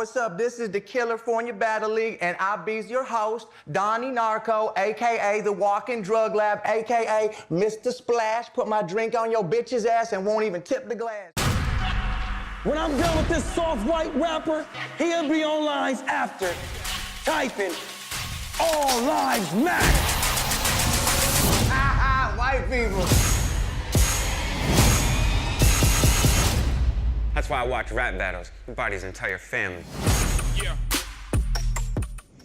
what's up? This is the California Battle League, and I'll be your host, Donnie Narco, a.k.a. the Walking Drug Lab, a.k.a. Mr. Splash. Put my drink on your bitch's ass and won't even tip the glass. When I'm done with this soft white rapper, he'll be on lines after, typing, all lives matter. White people. That's why I watch rap battles. It bodies entire family.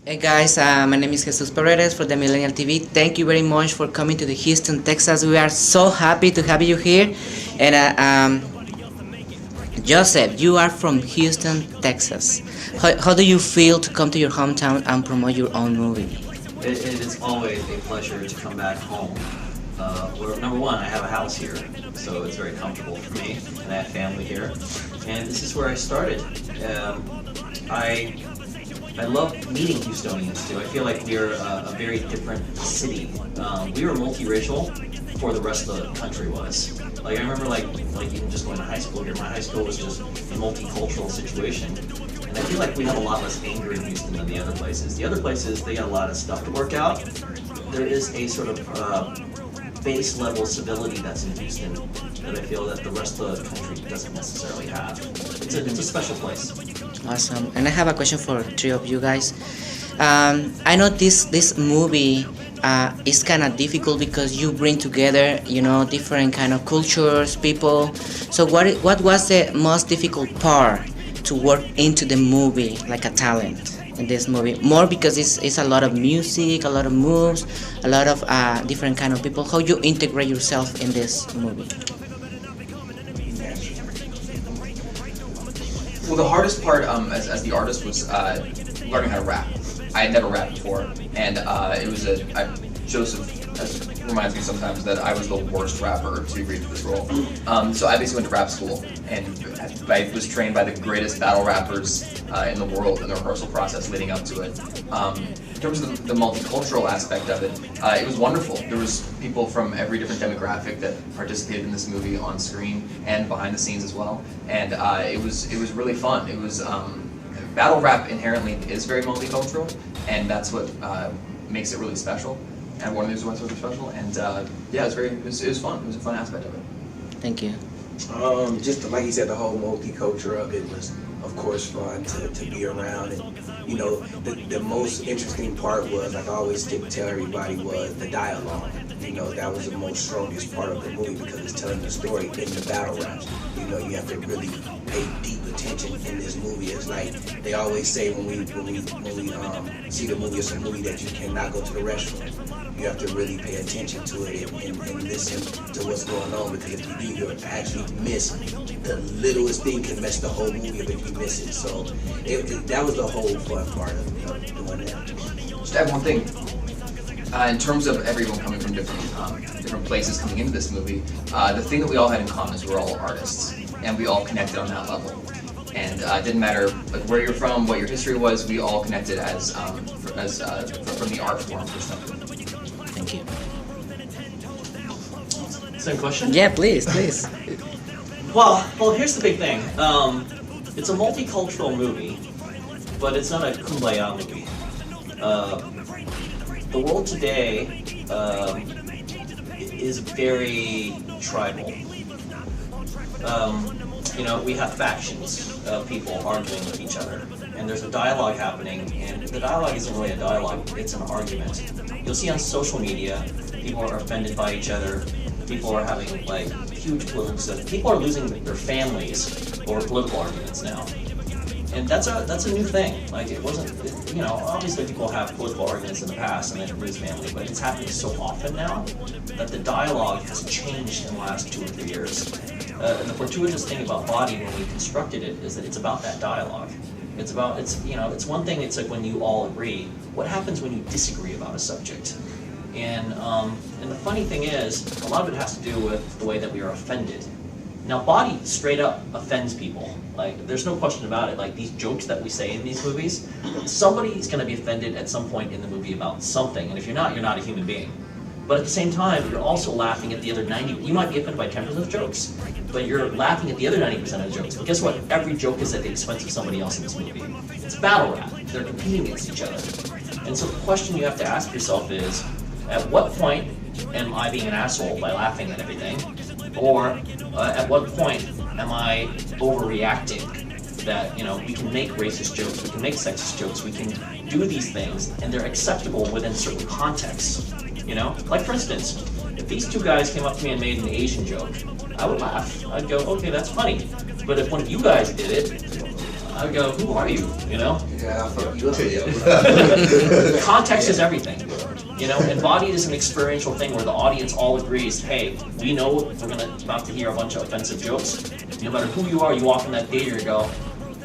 Hey guys, my name is Jesus Paredes for the Millennial TV. Thank you very much for coming to the Houston, Texas. We are so happy to have you here. And Joseph, you are from Houston, Texas. How do you feel to come to your hometown and promote your own movie? It is always a pleasure to come back home. Where, number one, I have a house here, so it's very comfortable for me, and I have family here. And this is where I started. I love meeting Houstonians too. I feel like we're a very different city. We were multiracial before the rest of the country was. Like I remember, like even just going to high school here. My high school was just a multicultural situation, and I feel like we have a lot less anger in Houston than the other places. The other places, they got a lot of stuff to work out. There is a sort of base level civility that's in Houston that I feel that the rest of the country doesn't necessarily have. It's a special place. Awesome. And I have a question for three of you guys. I know this movie is kind of difficult because you bring together, different kind of cultures, people. So what was the most difficult part to work into the movie, like a talent in this movie? More because it's a lot of music, a lot of moves, a lot of different kind of people. How you integrate yourself in this movie? Well, the hardest part as the artist was learning how to rap. I had never rapped before, and it was Joseph reminds me sometimes that I was the worst rapper to agree to this role. So I basically went to rap school, and I was trained by the greatest battle rappers in the world in the rehearsal process leading up to it. In terms of the multicultural aspect of it, it was wonderful. There was people from every different demographic that participated in this movie on screen and behind the scenes as well, and it was really fun. It was battle rap inherently is very multicultural, and that's what makes it really special. And one of the reasons why it's so special. And yeah, it was fun. It was a fun aspect of it. Thank you. Just like he said, the whole multiculture of it was, of course, fun to be around. And the most interesting part was, like I always tell everybody, was the dialogue. That was the most strongest part of the movie because it's telling the story in the battle raps. You have to really pay deep attention in this movie. It's like they always say when we see the movie, it's a movie that you cannot go to the restaurant. You have to really pay attention to it and listen to what's going on, because if you do, you'll actually miss the littlest thing can mess the whole movie up if you miss it. So that was the whole fun part of doing that. Just to add one thing. In terms of everyone coming from different places coming into this movie, the thing that we all had in common is we're all artists, and we all connected on that level. And it didn't matter where you're from, what your history was, we all connected as from the art form perspective. Thank you. Same question? Yeah, please. Well, here's the big thing. It's a multicultural movie, but it's not a kumbaya movie. The world today is very tribal. We have factions of people arguing with each other, and there's a dialogue happening, and the dialogue isn't really a dialogue, it's an argument. You'll see on social media, people are offended by each other, people are having huge political, people are losing their families over political arguments now. And that's a new thing. It wasn't, obviously people have political arguments in the past and they lose family, but it's happening so often now that the dialogue has changed in the last 2 or 3 years. And the fortuitous thing about BODIED when we constructed it is that it's about that dialogue. It's one thing, it's like when you all agree. What happens when you disagree about a subject? And the funny thing is, a lot of it has to do with the way that we are offended. Now, BODIED straight up offends people. There's no question about it. These jokes that we say in these movies, somebody's going to be offended at some point in the movie about something. And if you're not a human being. But at the same time, you're also laughing at the other 90. You might be offended by 10% of jokes, but you're laughing at the other 90% of the jokes. But guess what? Every joke is at the expense of somebody else in this movie. It's battle rap. They're competing against each other. And so the question you have to ask yourself is, at what point am I being an asshole by laughing at everything? Or at what point am I overreacting? That, you know, we can make racist jokes, we can make sexist jokes, we can do these things, and they're acceptable within certain contexts. You know, like for instance, if these two guys came up to me and made an Asian joke, I would laugh. I'd go, okay, that's funny. But if one of you guys did it, I'd go, who are you? You know? Yeah, I'll fuck you up. Context is everything. You know, and Bodied is an experiential thing where the audience all agrees, hey, we know we're about to hear a bunch of offensive jokes. No matter who you are, you walk in that theater and go,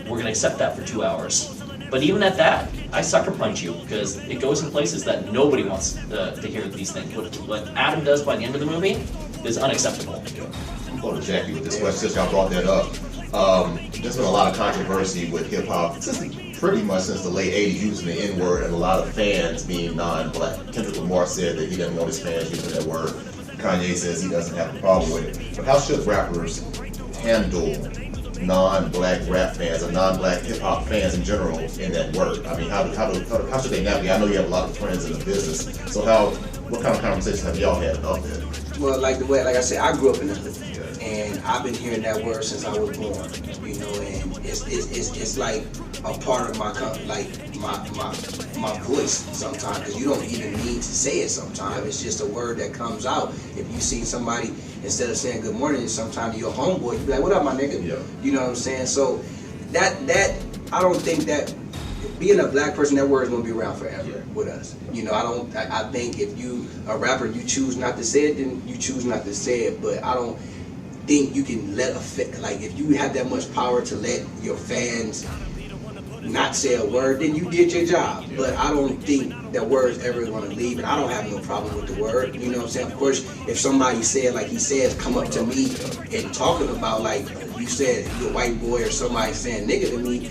we're gonna accept that for 2 hours. But even at that, I sucker punch you because it goes in places that nobody wants to hear these things. What Adam does by the end of the movie is unacceptable. I'm going to Jackie with this question since y'all brought that up. There's been a lot of controversy with hip hop pretty much since the late 80s using the N-word and a lot of fans being non-black. Kendrick Lamar said that he doesn't want his fans using that word. Kanye says he doesn't have a problem with it. But how should rappers handle non-black rap fans or non-black hip-hop fans in general in that word? I mean, how should they navigate? I know you have a lot of friends in the business, so what kind of conversations have y'all had about that? Well, like I said, I grew up in the hood, and I've been hearing that word since I was born. You know, and it's like a part of my voice sometimes, because you don't even need to say it sometimes. It's just a word that comes out. If you see somebody, instead of saying good morning, sometimes your homeboy, you be like, what up, my nigga? Yeah. You know what I'm saying? So that I don't think that being a black person, that word is gonna be around forever with us. You know, I think if you a rapper, you choose not to say it, then you choose not to say it. But I don't think you can like if you have that much power to let your fans not say a word, then you did your job. But I don't think that word's ever gonna leave, and I don't have no problem with the word. You know what I'm saying? Of course, if somebody said, like he says, come up to me and talking about, like you said, you're a white boy or somebody saying nigga to me,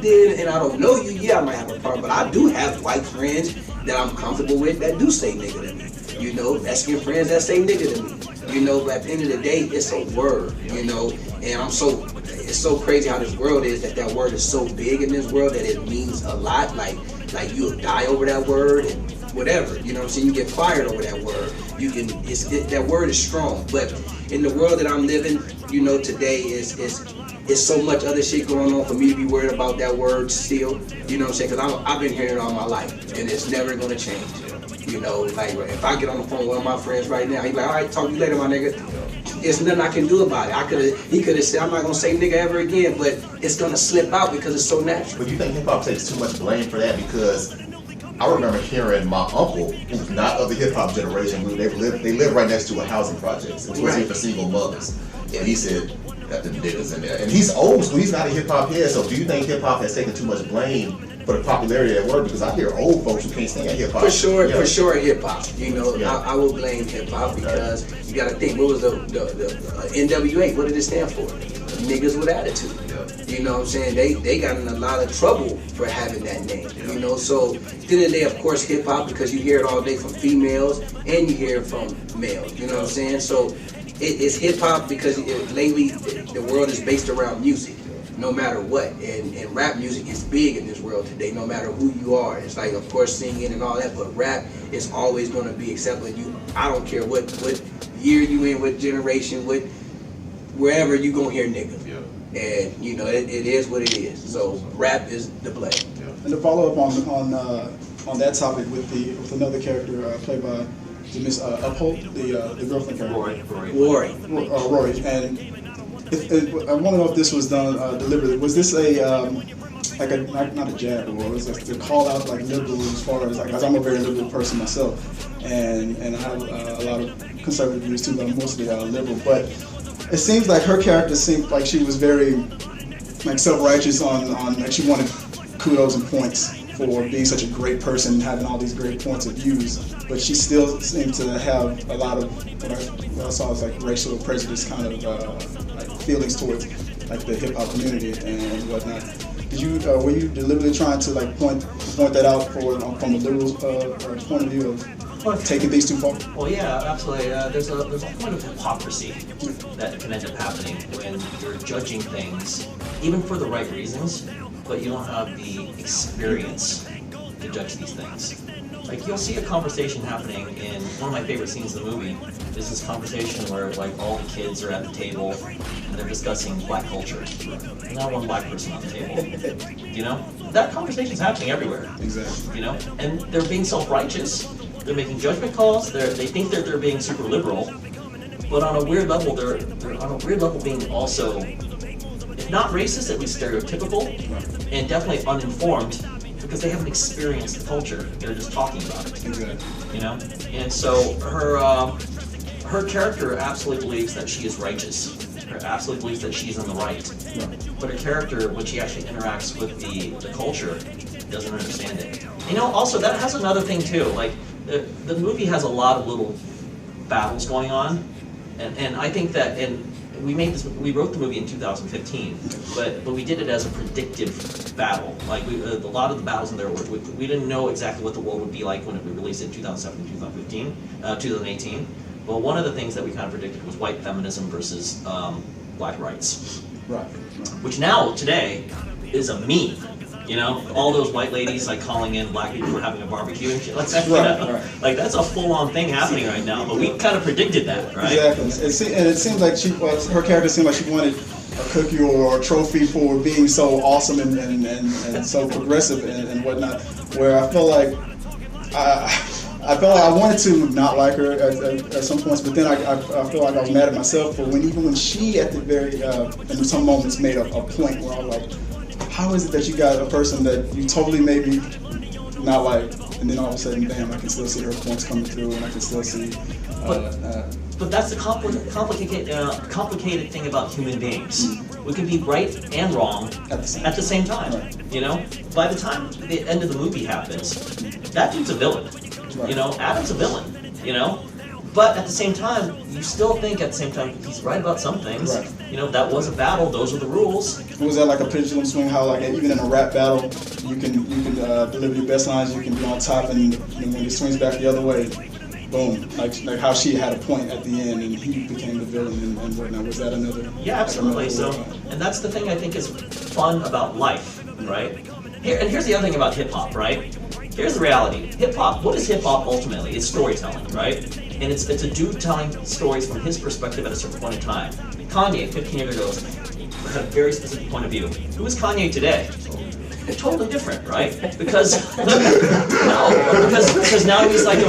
then, and I don't know you, yeah, I might have a problem. But I do have white friends that I'm comfortable with that do say nigga to me. You know, Mexican friends that say nigga to me. You know, but at the end of the day, it's a word, you know, and it's so crazy how this world is, that word is so big in this world that it means a lot. Like you'll die over that word and whatever, you know what I'm saying? You get fired over that word. That word is strong. But in the world that I'm living, you know, today is so much other shit going on for me to be worried about that word still. You know what I'm saying? Because I've been hearing it all my life, and it's never gonna change. You know, like if I get on the phone with one of my friends right now, he's like, all right, talk to you later, my nigga. It's nothing I can do about it. He could have said, I'm not gonna say nigga ever again, but it's gonna slip out because it's so natural. But you think hip hop takes too much blame for that? Because I remember hearing my uncle, who's not of the hip hop generation, they live right next to a housing project. It was here for single mothers, and he said that the niggas in there. And he's old school. He's not a hip hop head. So do you think hip hop has taken too much blame for the popularity of that word? Because I hear old folks who can't stand hip hop. For sure, hip hop. You know, I will blame hip hop because you got to think, what was the NWA? What did it stand for? Niggas with attitude. You know what I'm saying? They got in a lot of trouble for having that name. You know, so at the end of the day, of course, hip hop, because you hear it all day from females and you hear it from males. You know what I'm saying? So it's hip hop because lately the world is based around music. No matter what, and rap music is big in this world today, no matter who you are. It's like, of course, singing and all that, but rap is always going to be accepted. I don't care what year you in, what generation, wherever you gonna hear nigga. And you know, it is what it is. So rap is the play. And to follow up on that topic with another character played by Miss Upholt, the girlfriend character. Rory. And I want to know if this was done deliberately. Was this not a jab, or was it to call out like liberals as far as like, 'cause I'm a very liberal person myself, and I have a lot of conservative views too, but I'm mostly liberal. But it seems like her character seemed like she was very like self-righteous on like she wanted kudos and points for being such a great person and having all these great points of views, but she still seemed to have a lot of what I saw as like racial prejudice kind of feelings towards like the hip hop community and whatnot. Were you deliberately trying to like point that out from a liberal point of view of taking things too far? Well, yeah, absolutely. There's a point of hypocrisy that can end up happening when you're judging things, even for the right reasons, but you don't have the experience to judge these things. Like, you'll see a conversation happening in one of my favorite scenes in the movie. Is this conversation where, like, all the kids are at the table and they're discussing black culture. There's not one black person on the table. You know? That conversation's happening everywhere. Exactly. You know? And they're being self-righteous. They're making judgment calls. They think that they're being super liberal. But on a weird level, they're on a weird level being also, if not racist, at least stereotypical, and definitely uninformed, because they haven't experienced the culture. They're just talking about it. Exactly. You know? And so her character absolutely believes that she is righteous. Her absolutely believes that she's in the right. But her character, when she actually interacts with the culture, doesn't understand it. You know, also that has another thing too. Like, the movie has a lot of little battles going on, and I think that we wrote the movie in 2015, but we did it as a predictive battle. Like, a lot of the battles in there, we didn't know exactly what the world would be like when we released it in 2017, 2018. But one of the things that we kind of predicted was white feminism versus black rights. Right. Which now, today, is a meme. You know, all those white ladies like calling in black people for having a barbecue and shit like that. Right. Like, that's a full-on thing happening right now. But we kind of predicted that, right? Exactly. And it seems like her character seemed like she wanted a cookie or a trophy for being so awesome and so progressive and whatnot. Where I felt like I wanted to not like her at some points, but then I feel like I was mad at myself for even when she at the very in some moments made a point where I was like, how is it that you got a person that you totally maybe not like, and then all of a sudden, damn, I can still see her points coming through, and I can still see. But that's the complicated thing about human beings. We can be right and wrong at the same time. Right. You know, by the time the end of the movie happens, that dude's a villain. Right. You know, Adam's a villain. You know. But at the same time, you still think at the same time he's right about some things. Right. You know, that was a battle. Those are the rules. Was that like a pendulum swing? How like even in a rap battle, you can deliver your best lines, you can be on top, and when it swings back the other way, boom. Like how she had a point at the end, and he became the villain and whatnot. Was that another? Yeah, absolutely. So, and that's the thing I think is fun about life, right? Here's the other thing about hip hop, right? Here's the reality. Hip hop. What is hip hop ultimately? It's storytelling, right? And it's a dude telling stories from his perspective at a certain point in time. Kanye, 15 years ago, had a very specific point of view. Who is Kanye today? Totally different, right? Because because now he's like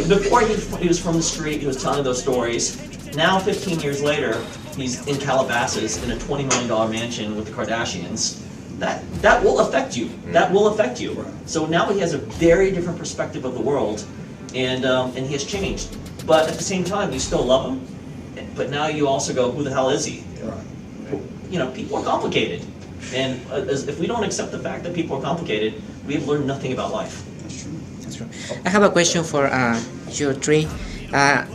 before he was from the street, he was telling those stories. Now, 15 years later, he's in Calabasas in a $20 million mansion with the Kardashians. That will affect you. That will affect you. So now he has a very different perspective of the world, and he has changed. But at the same time, you still love him. But now you also go, who the hell is he? You know, people are complicated. And if we don't accept the fact that people are complicated, we've learned nothing about life. That's true. I have a question for you three,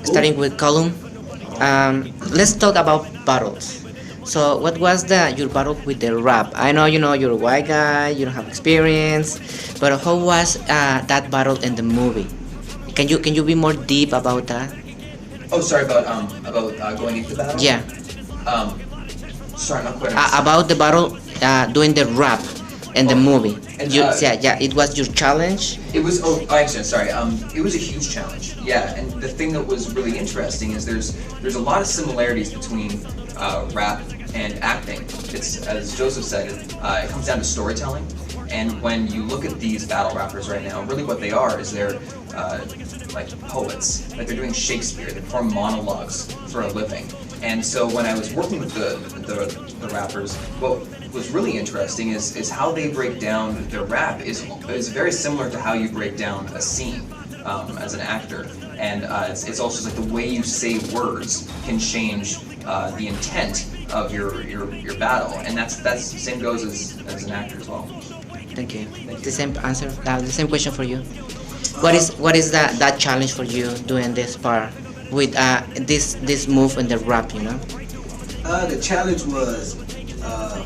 starting with Column. Let's talk about battles. So what was your battle with the rap? I know you're a white guy, you don't have experience, but how was that battle in the movie? Can you be more deep about that? Oh, sorry, about going into the battle? Yeah. Sorry, I'm not quite about the battle doing the rap in the movie. And, it was your challenge? It was, I understand, sorry. It was a huge challenge, yeah. And the thing that was really interesting is there's a lot of similarities between rap and acting. It's, as Joseph said, it comes down to storytelling. And when you look at these battle rappers right now, really what they are is they're like poets. Like they're doing Shakespeare, they perform monologues for a living. And so when I was working with the rappers, what was really interesting is how they break down their rap is very similar to how you break down a scene as an actor. And it's also just like the way you say words can change the intent of your battle. And that's the same goes as an actor as well. Thank you. The same answer. The same question for you. What is that challenge for you doing this part with this move in the rap? The challenge was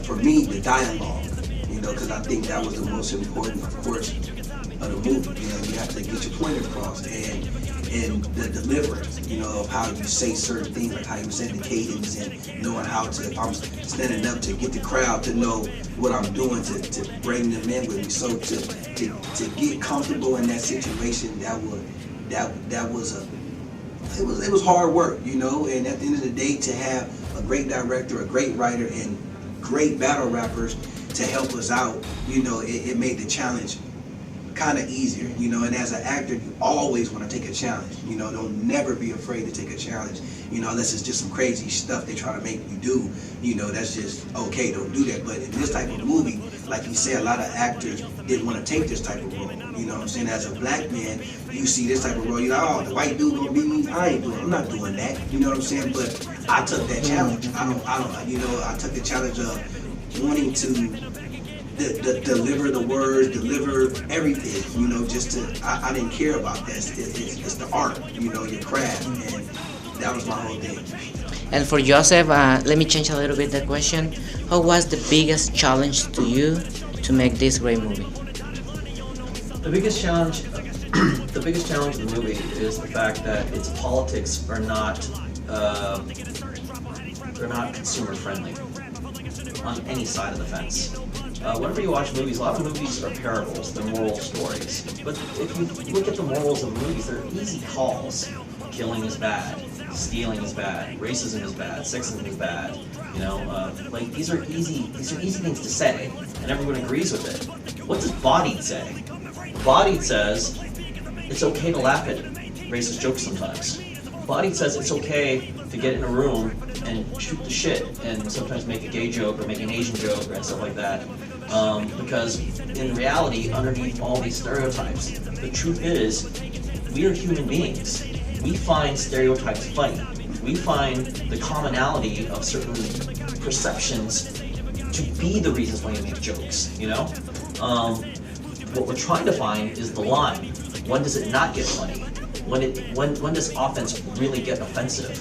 for me the dialogue. Because I think that was the most important, of course, of the movie. You have to get your point across, and and the delivery, you know, of how you say certain things, like how you send the cadence and knowing how to, if I'm standing up, to get the crowd to know what I'm doing to bring them in with me. So to get comfortable in that situation, it was hard work, you know. And at the end of the day, to have a great director, a great writer, and great battle rappers to help us out, you know, it made the challenge kind of easier, you know. And as an actor, you always want to take a challenge, you know. Don't never be afraid to take a challenge, you know, unless it's just some crazy stuff they try to make you do, you know. That's just okay, don't do that. But in this type of movie, like you said, a lot of actors didn't want to take this type of role, you know what I'm saying. As a black man, you see this type of role, you're like, oh, the white dude gonna beat me. I'm not doing that, you know what I'm saying. But I took that challenge. You know, I took the challenge of wanting to deliver the words, deliver everything, you know. Just to, I didn't care about that. It's the art, you know, your craft, and that was my whole thing. And for Joseph, let me change a little bit the question. How was the biggest challenge to you to make this great movie? The biggest challenge of the movie is the fact that its politics are not they're not consumer friendly on any side of the fence. Whenever you watch movies, a lot of movies are parables, they're moral stories. But if you look at the morals of movies, they're easy calls. Killing is bad, stealing is bad, racism is bad, sexism is bad. You know, like these are easy things to say, and everyone agrees with it. What does Bodied say? Bodied says it's okay to laugh at racist jokes sometimes. Bodied says it's okay to get in a room and shoot the shit and sometimes make a gay joke or make an Asian joke and stuff like that. Because in reality, underneath all these stereotypes, the truth is, we are human beings. We find stereotypes funny. We find the commonality of certain perceptions to be the reasons why you make jokes, you know? What we're trying to find is the line. When does it not get funny? When does offense really get offensive?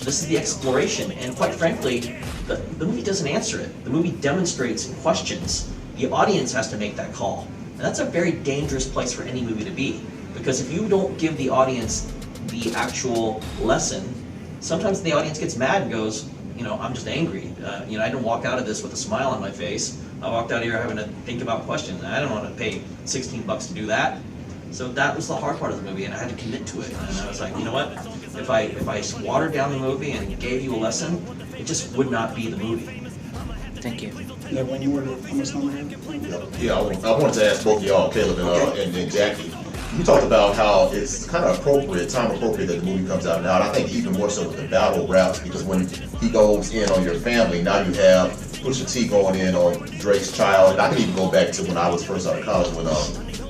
This is the exploration, and quite frankly, the movie doesn't answer it. The movie demonstrates and questions. The audience has to make that call. And that's a very dangerous place for any movie to be, because if you don't give the audience the actual lesson, sometimes the audience gets mad and goes, you know, I'm just angry. You know, I didn't walk out of this with a smile on my face. I walked out of here having to think about questions. I don't want to pay $16 to do that. So that was the hard part of the movie, and I had to commit to it. And I was like, you know what? If I watered down the movie and gave you a lesson, it just would not be the movie. Thank you. Yeah, when you were how much time? Yeah, I wanted to ask both of y'all, Caleb and Jackie. You talked about how it's kind of appropriate, time appropriate that the movie comes out now, and I think even more so with the battle raps, because when he goes in on your family, now you have Pusha T going in on Drake's child, and I can even go back to when I was first out of college when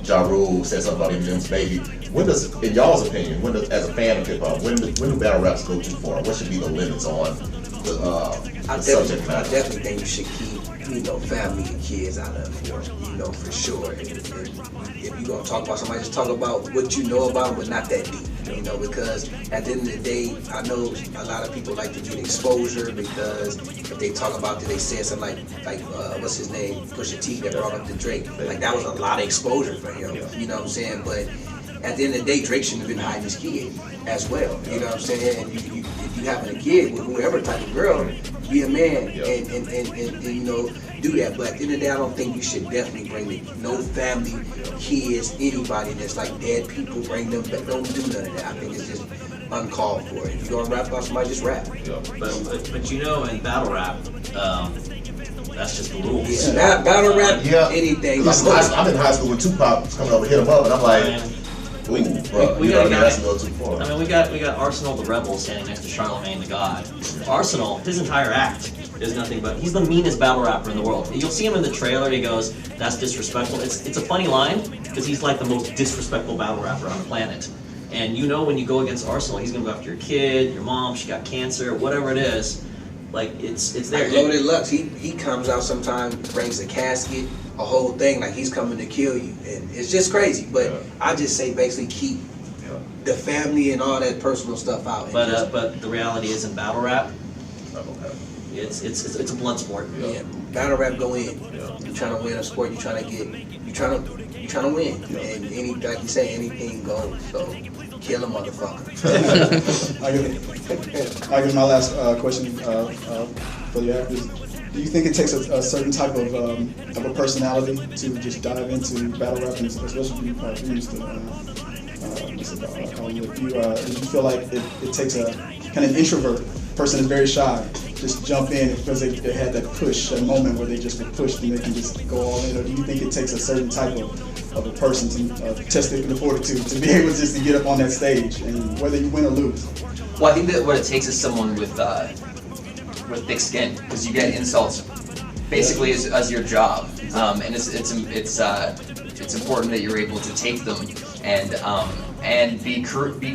Ja Rule said something about Eminem's baby. When does, in y'all's opinion, as a fan of hip hop, when do battle raps go too far? What should be the limits on the subject matter? I definitely think you should keep, you know, family and kids out of it, you know, for sure. If you're gonna talk about somebody, just talk about what you know about, but not that deep, you know, because at the end of the day, I know a lot of people like to get exposure, because if they talk about it, they said something like what's his name, Pusha T, that brought up the Drake, like that was a lot of exposure for him, you know what I'm saying? But at the end of the day, Drake shouldn't have been hiding his kid as well, you know what I'm saying? And if you having a kid with whoever type of girl, be a man and you know, do that. But at the end of the day, I don't think you should definitely bring no family, kids, anybody that's like dead people, bring them, but don't do none of that. I think it's just uncalled for. If you're gonna rap about somebody, just rap. But you know, in battle rap, that's just the rules. Yeah, battle rap, anything. I'm in high school when Tupac was coming over, hit him up, and I'm like, we got a guy. I mean, we got Arsenal the Rebel standing next to Charlemagne the God. Arsenal, his entire act is nothing but, he's the meanest battle rapper in the world. You'll see him in the trailer. He goes, "That's disrespectful." It's a funny line, because he's like the most disrespectful battle rapper on the planet. And you know, when you go against Arsenal, he's gonna go after your kid, your mom. She got cancer, whatever it is. Like it's there. Like Loaded Lux, he comes out sometimes, brings a casket, a whole thing, like he's coming to kill you, and it's just crazy. But I just say basically keep the family and all that personal stuff out. But the reality is, in battle rap, it's a blood sport. Yeah, battle rap go in. You're trying to win a sport. You're trying to win, and like you say, anything goes. So kill a motherfucker. I guess my last question for the actors. Do you think it takes a certain type of a personality to just dive into battle rap, and especially you, Mr. Do you feel like it takes a kind of introvert person is very shy, just jump in because they had that push, that moment where they just were pushed and they can just go all in? Or do you think it takes a certain type of a person to test the fortitude to be able just to get up on that stage, and whether you win or lose? Well, I think that what it takes is someone with thick skin, because you get insults basically as your job, and it's important that you're able to take them and be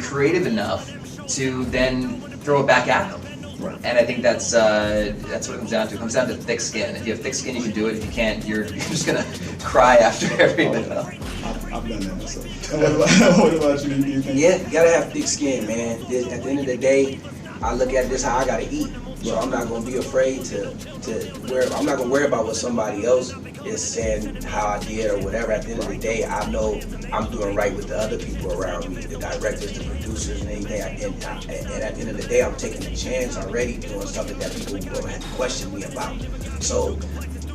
creative enough to then throw it back at them. Right. And I think that's what it comes down to. It comes down to thick skin. If you have thick skin, you can do it. If you can't, you're just gonna cry after everything. I've done that myself. And what about you? Do you think? Yeah, you gotta have thick skin, man. At the end of the day, I look at this how I gotta eat. So I'm not gonna be afraid I'm not gonna worry about what somebody else is saying, how I did or whatever. At the end of the day, I know I'm doing right with the other people around me, the directors, the producers, and anything. And at the end of the day, I'm taking a chance already doing something that people don't have to question me about. So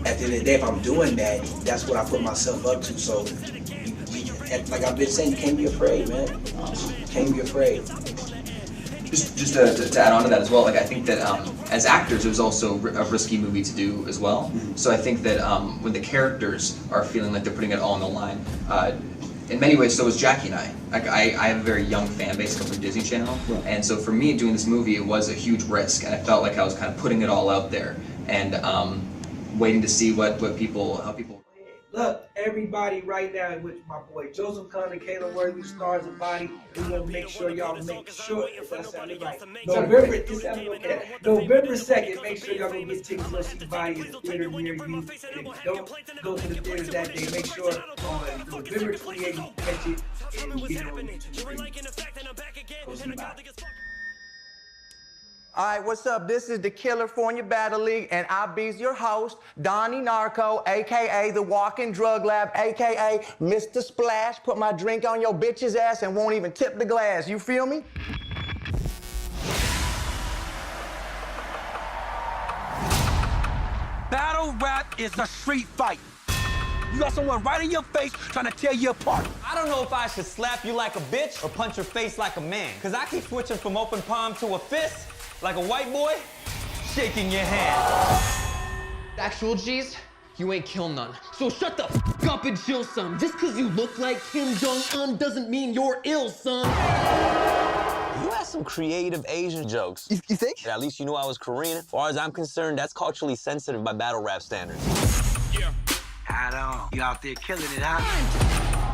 at the end of the day, if I'm doing that, that's what I put myself up to. So like I've been saying, you can't be afraid, man. You can't be afraid. Just to add on to that as well, like I think that as actors, it was also a risky movie to do as well. So I think that when the characters are feeling like they're putting it all on the line, in many ways, so was Jackie and I. Like I have a very young fan base coming from Disney Channel, and so for me doing this movie, it was a huge risk, and I felt like I was kind of putting it all out there and waiting to see how people. Look, everybody right now with my boy Joseph Conn and Kayla Worthy, stars of Body. We're gonna make sure y'all make sure if that sounded right. November 2nd, make sure y'all go get tickets. Let's see Body in the theater near you. And if you don't go to the theaters that day, make sure on November 28th you catch it and get it on YouTube. Go see Body. All right, what's up? This is the California Battle League, and I'll be your host, Donnie Narco, a.k.a. the Walking Drug Lab, a.k.a. Mr. Splash. Put my drink on your bitch's ass and won't even tip the glass. You feel me? Battle rap is a street fight. You got someone right in your face trying to tear you apart. I don't know if I should slap you like a bitch or punch your face like a man. Cause I keep switching from open palm to a fist, like a white boy, shaking your hand. Actual G's, you ain't kill none. So shut the f up and chill some. Just cause you look like Kim Jong-un doesn't mean you're ill, son. You had some creative Asian jokes. You think? At least you knew I was Korean. As far as I'm concerned, that's culturally sensitive by battle rap standards. Yeah. I don't. You out there killing it, huh?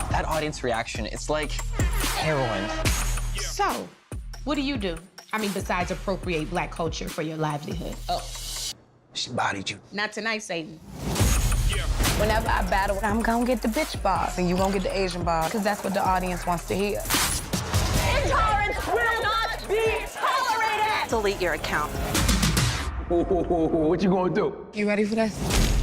That audience reaction, it's like heroin. So, what do? I mean, besides appropriate black culture for your livelihood. Oh, she bodied you. Not tonight, Satan. Whenever I battle, I'm gonna get the bitch boss, and you gonna get the Asian boss, because that's what the audience wants to hear. Intolerance will not be tolerated! Delete your account. What you gonna do? You ready for this?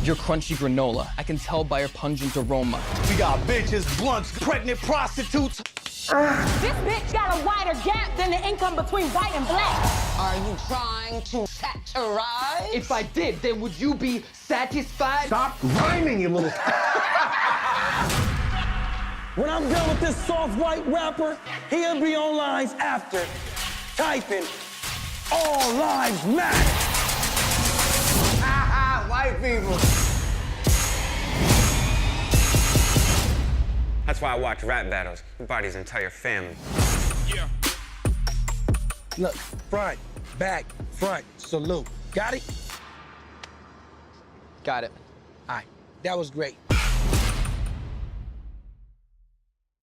Your crunchy granola. I can tell by your pungent aroma. We got bitches, blunts, pregnant prostitutes. This bitch got a wider gap than the income between white and black. Are you trying to satirize? If I did, then would you be satisfied? Stop rhyming, you little... When I'm done with this soft white rapper, he'll be on lines after, typing, all lives matter. White people. That's why I watch rap battles. Body's entire family. Yeah. Look, front, back, front, salute. Got it? Got it. All right, that was great.